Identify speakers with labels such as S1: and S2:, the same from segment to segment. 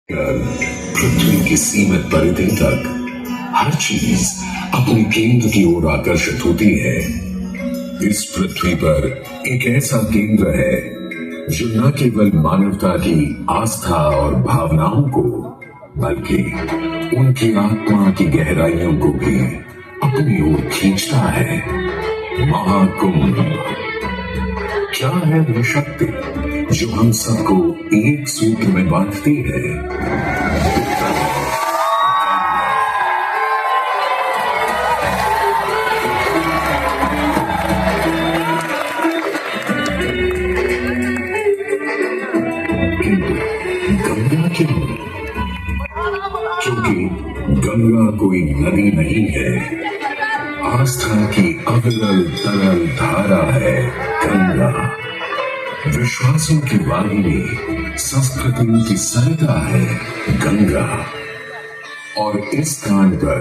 S1: पृथ्वी की सीमित परिधि तक हर चीज अपने केंद्र की ओर आकर्षित होती है। इस पृथ्वी पर एक ऐसा केंद्र है जो न केवल मानवता की आस्था और भावनाओं को बल्कि उनकी आत्मा की गहराइयों को भी अपनी ओर खींचता है। महाकुंभ क्या है वह शक्ति जो हम सबको एक सूत्र में बांधती है? किंतु गंगा क्यों? क्योंकि गंगा कोई नदी नहीं है, आस्था की अविरल तरल धारा है गंगा। विश्वासों की वाहिनी, संस्कृतियों की सरिता है गंगा। और इस स्थान पर,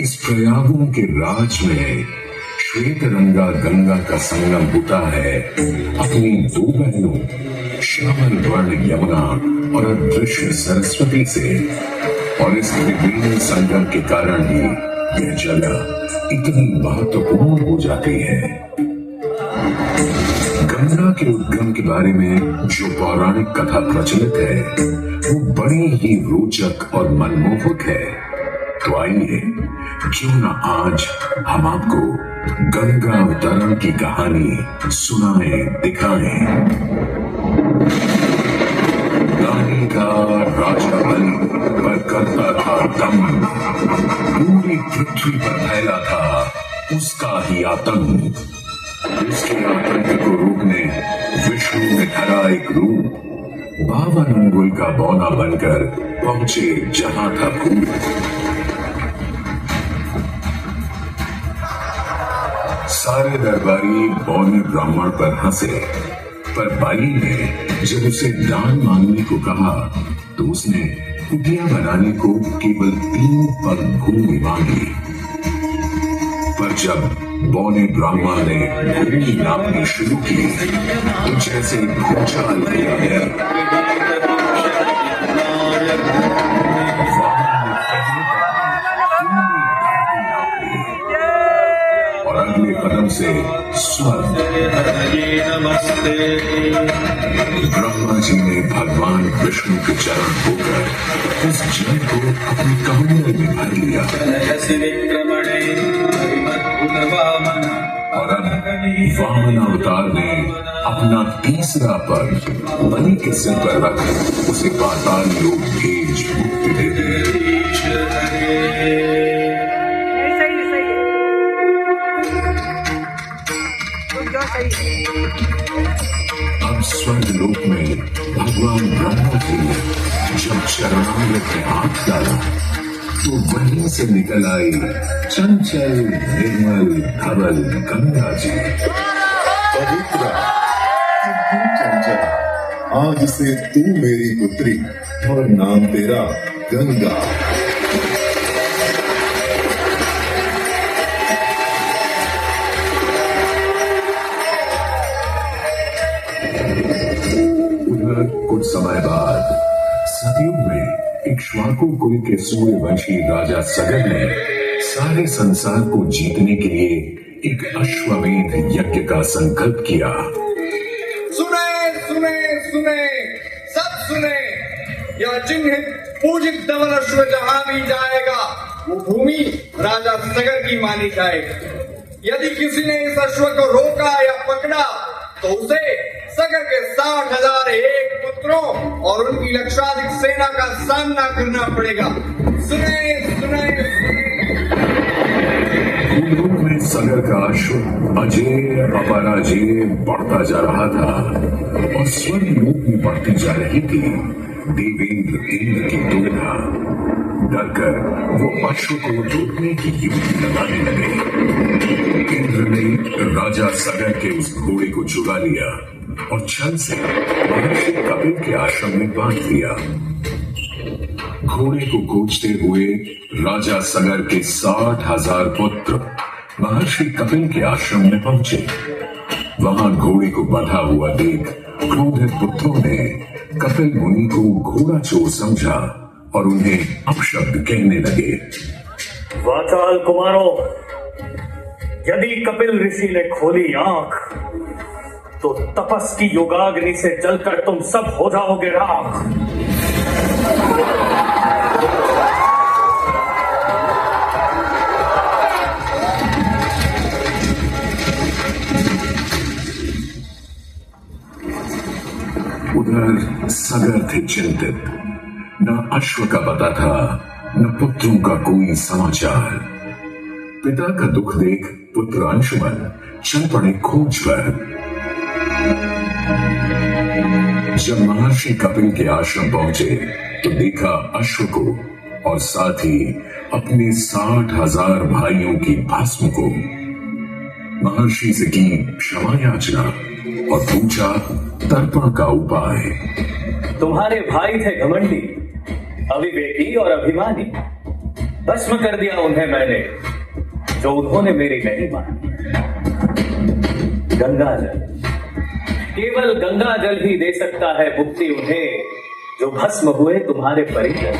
S1: इस प्रयागों के राज में श्वेत रंगा गंगा का संगम होता है अपनी दो बहनों श्यामल वर्ण यमुना और अदृश्य सरस्वती से। और इस त्रिवेणी संगम के कारण ही यह जगह इतनी महत्वपूर्ण हो जाती है। गंगा के उद्गम के बारे में जो पौराणिक कथा प्रचलित है वो बड़ी ही रोचक और मनमोहक है। तो आइए क्यों न आज हम आपको गंगा अवतरण की कहानी सुनाएं, दिखाएं। गाने का राजा बलि पर करता था दम, पूरी पृथ्वी पर फैला था उसका ही आतंक। उसके आतंक को रोकने विष्णु ने धरा एक रूप, 52 अंगुल का बौना बनकर पहुंचे जहां था भूत। सारे दरबारी बौने ब्राह्मण पर हंसे, पर बाली ने जब उसे दान मांगने को कहा तो उसने कुटिया बनाने को केवल 3 पग भूमि मांगी। पर जब बौने ब्राह्मण ने भूमि नापनी शुरू की तो जैसे भूचाल किया गया। और अगले कदम से स्वर्ग। ब्रह्मा जी ने भगवान विष्णु के चरण होकर उस जल को अपने कमंडल में भर लिया। और अब वामन अवतार ने अपना तीसरा पग बलि के सिर पर रख उसे पाताल लोक भेज मुक्ति दे दी। अब स्वर्ग लोक में भगवान ब्रह्मा जी ने जब चरणामृत में हाथ डाला तो वहीं से निकल आई चंचल निर्मल धवल गंगा जी।
S2: पवित्र चंचल, आज से तू मेरी पुत्री और नाम तेरा गंगा।
S1: उधर कुछ समय बाद सतयुग में इक्ष्वाकु कुल के सूर्यवंशी राजा सगर ने सारे संसार को जीतने के लिए एक अश्वमेध यज्ञ का संकल्प किया।
S3: सुने सुने सुने, सब सुने, यह चिन्हित पूजित धवल अश्व जहां भी जाएगा वो भूमि राजा सगर की मानी जाएगी। यदि किसी ने इस अश्व को रोका या पकड़ा तो उसे सगर के 60,001 पुत्रों और उनकी लक्षाधिक सेना का सामना करना पड़ेगा। सुने सुने
S1: भूलोक में सगर का अश्व अजय अपराजय बढ़ता जा रहा था और स्वर्ग लोक में बढ़ती जा रही थी देवेंद्र इंद्र की तुलना। डरकर वो अश्व को रोकने की युक्ति लगाने लगे। इंद्र ने राजा सगर के उस घोड़े को चुरा लिया और छल से महर्षि कपिल के आश्रम में बांध दिया। घोड़े को कोचते हुए राजा सगर के 60,000 पुत्र महर्षि कपिल के आश्रम में पहुंचे। वहां घोड़े को बंधा हुआ देख क्रोधित पुत्रों ने कपिल मुनि को घोड़ा चोर समझा और उन्हें अपशब्द कहने लगे।
S4: वाचाल कुमारों, यदि कपिल ऋषि ने खोली आंख तो तपस की योगाग्नि से जलकर तुम सब हो जाओगे राख।
S1: उधर सगर थे चिंतित, न अश्व का पता था न पुत्रों का कोई समाचार। पिता का दुख देख पुत्र अंशुमन चल पड़े खोज पर। जब महर्षि कपिल के आश्रम पहुंचे तो देखा अश्व को और साथ ही अपने 60,000 भाइयों की भस्म को। महर्षि से की क्षमा याचना और पूछा तर्पण का उपाय।
S4: तुम्हारे भाई थे घमंडी, अविवेकी और अभिमानी। भस्म कर दिया उन्हें मैंने, जो उन्होंने मेरी नहीं मानी। गंगा जल, केवल गंगा जल ही दे सकता है मुक्ति उन्हें, जो भस्म हुए तुम्हारे परिजन।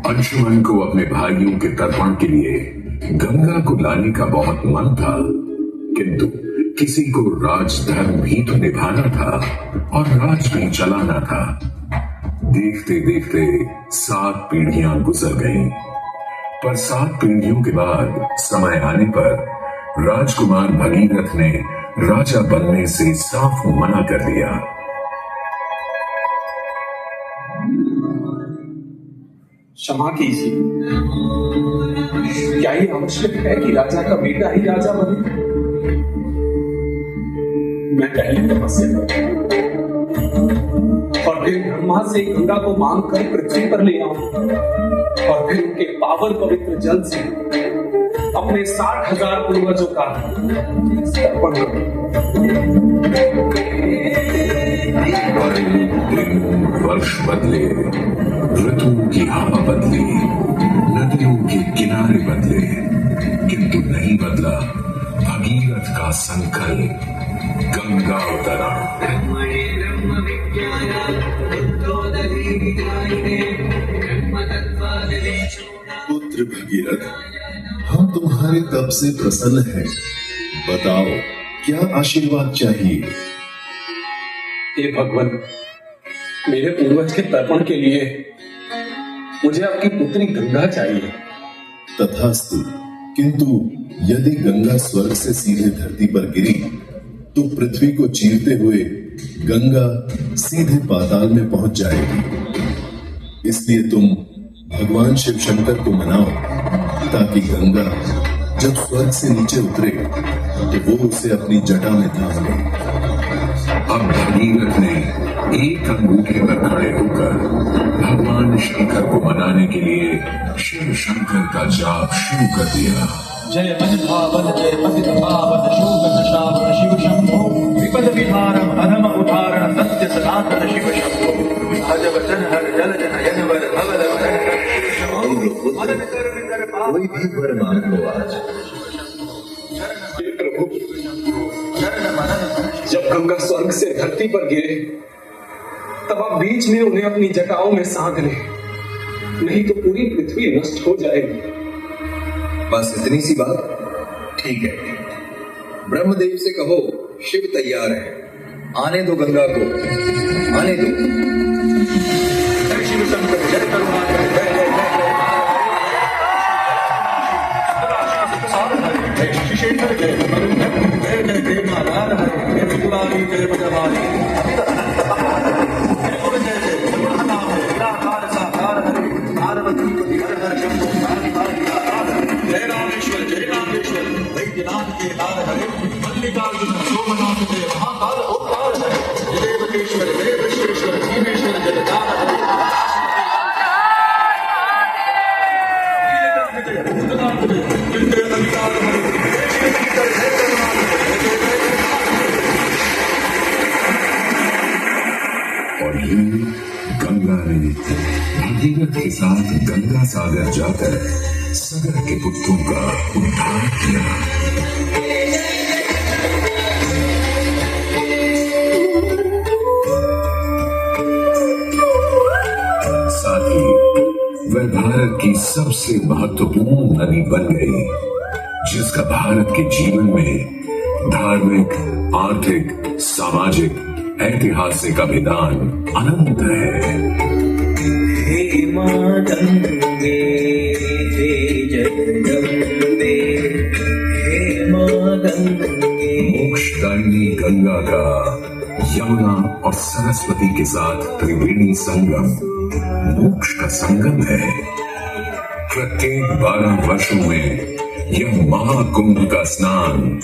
S1: अंशुमन को अपने भाइयों के तर्पण के लिए गंगा को लाने का बहुत मन था, किंतु किसी को राजधर्म भी तो निभाना था और राज भी चलाना था। देखते देखते 7 पीढ़ियां गुजर गईं, पर 7 पीढ़ियों के बाद समय आने पर राजकुमार भगीरथ ने राजा बनने से साफ मना कर दिया।
S5: क्षमा कीजिए, क्या ये आवश्यक है कि राजा का बेटा ही राजा बने? मैं पहले तपस्या करूं और फिर ब्रह्मा से गंगा को मांग कर पृथ्वी पर ले आऊं और फिर उनके पावन पवित्र जल से अपने 60,000 पूर्वजों का तर्पण
S1: वर्ष बदले, ऋतुओं की हवा बदली, नदियों के किनारे बदले, किंतु नहीं बदला भगीरथ का संकल्प। गंगा अवतरण।
S2: पुत्र भगीरथ, हम तुम्हारे तप से प्रसन्न हैं। बताओ क्या आशीर्वाद चाहिए?
S5: हे भगवान, मेरे पूर्वज के तर्पण के लिए मुझे आपकी पुत्री गंगा चाहिए।
S2: तथास्तु, किंतु यदि गंगा स्वर्ग से सीधे धरती पर गिरी तो पृथ्वी को चीरते हुए गंगा सीधे पाताल में पहुंच जाएगी। इसलिए तुम भगवान शिव शंकर को मनाओ ताकि गंगा जब स्वर्ग से नीचे उतरे तो वो उसे अपनी जटा में थाम ले।
S1: अब भगीरथ ने एक अंगूठे पर खड़े होकर भगवान शंकर को मनाने के लिए शिव शंकर का जाप शुरू कर दिया।
S6: जय मन भावन जय पतित पावन शोक शावन शिव शंभो विपद विहारम अधम उदाहरण सत्य सनातन शिव शंभो भज वचन हर जल जन वर भवल
S2: कोई भी वर मांग लो आज।
S5: प्रभु, जब गंगा स्वर्ग से धरती पर गिरे तब आप बीच में उन्हें अपनी जटाओं में साध लें, नहीं तो पूरी पृथ्वी नष्ट हो जाएगी।
S3: बस इतनी सी बात? ठीक है, ब्रह्मदेव से कहो शिव तैयार है, आने दो गंगा को, आने दो।
S6: शिव शंकर जय करुणाकर जय जय जय जय शिशेश्वर जय जय जय जय नारायण हरे जय त्रिपुरारी जय भगवानी जय जय नाम निराकार साकार हरे पार्वती पति हर हर शंभो जय रामेश्वर वैद्यनाथ के तार हरे मल्लिकार्जुन सोमनाथ के महाकाल ओंकार हरे जय देवकेश्वर जय विश्वेश्वर भीमेश्वर जगदार हरे
S1: और यूं गंगा ने भगीरथ के साथ गंगा सागर जाकर सगर के पुत्रों का उद्धार किया। की सबसे महत्वपूर्ण नदी बन गई, जिसका भारत के जीवन में धार्मिक, आर्थिक, सामाजिक, ऐतिहासिक अभिदान अनंत है।
S7: हे मां गंगे, हे जगदम्बे, हे मां गंगे।
S1: मोक्षदायिनी गंगा का यमुना और सरस्वती के साथ त्रिवेणी संगम मोक्ष का संगम है। प्रत्येक 12 वर्षों में यह महाकुंभ का स्नान